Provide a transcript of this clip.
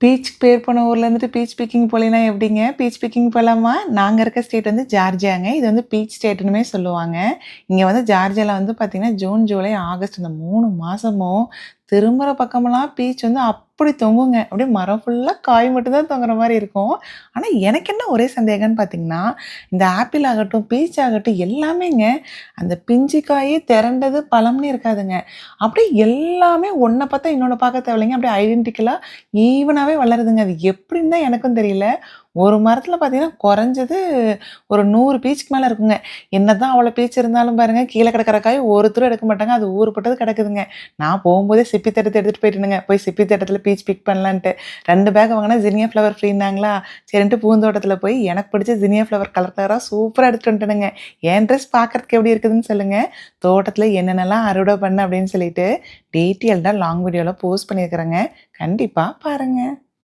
பீச்சுக்கு பேர் போன ஊர்ல இருந்துட்டு பீச் பிக்கிங் போலேன்னா எப்படிங்க? பீச் பிக்கிங் போலாமா? நாங்க இருக்க ஸ்டேட் வந்து ஜார்ஜியாங்க. இது வந்து பீச் ஸ்டேட்டுன்னுமே சொல்லுவாங்க. இங்க வந்து ஜார்ஜியால வந்து பார்த்தீங்கன்னா, ஜூன், ஜூலை, ஆகஸ்ட் இந்த 3 மாசமும் திரும்புற பக்கமெல்லாம் பீச் வந்து அப்படி தொங்குங்க. அப்படியே மரம் ஃபுல்லா காய் மட்டும் தான் தொங்குற மாரி இருக்கும். ஆனா, எனக்கு என்ன ஒரே சந்தேகம்ன்னு பார்த்தீங்கன்னா, இந்த ஆப்பிள் ஆகட்டும், பீச் ஆகட்டும் எல்லாமேங்க அந்த பிஞ்சு காயே திரண்டது பழம்னு இருக்காதுங்க. அப்படியே எல்லாமே ஒண்ண பார்த்தா இன்னொன்னு பார்க்க தேவையில்லைங்க. அப்படியே ஐடென்டிக்கலா ஈவனாவே வளருதுங்க. அது எப்படின்னு தான் எனக்கும் தெரியல. ஒரு மரத்தில பார்த்தீங்கன்னா, குறைஞ்சது ஒரு 100 பீச்சுக்கு மேல இருக்குங்க. என்னதான் அவ்வளோ பீச் இருந்தாலும் பாருங்க, கீழ கிடக்கிற காய் ஒருத்தரும் எடுக்க மாட்டாங்க. அது ஊருப்பட்டது கிடக்குதுங்க. நான் போம்போதே சிப்பி தட்டத்த எடுத்துட்டு போயிட்டேனுங்க. போய் சிப்பி தட்டத்தில பீச் பிக் பண்ணலான்ட்டு. 2 பேக் வாங்குனா ஜினியா ஃப்ளவர் ஃப்ரீன்னாங்களா, சரின்ட்டு பூந்தோட்டத்தில போய் எனக்கு பிடிச்ச ஜினியா ஃப்ளவர் கலர் கலரா சூப்பரா எடுத்துட்டு வந்துட்டேனுங்க. என் ட்ரெஸ் பார்க்கறதுக்கு எப்படி இருக்குதுன்னு சொல்லுங்க. தோட்டத்தில என்னென்னலாம் அறுவடை பண்ணேன் அப்படின்னு சொல்லிட்டு, டீட்டெயில்டா லாங் வீடியோல போஸ்ட் பண்ணியிருக்கிறேங்க. கண்டிப்பா பாருங்க.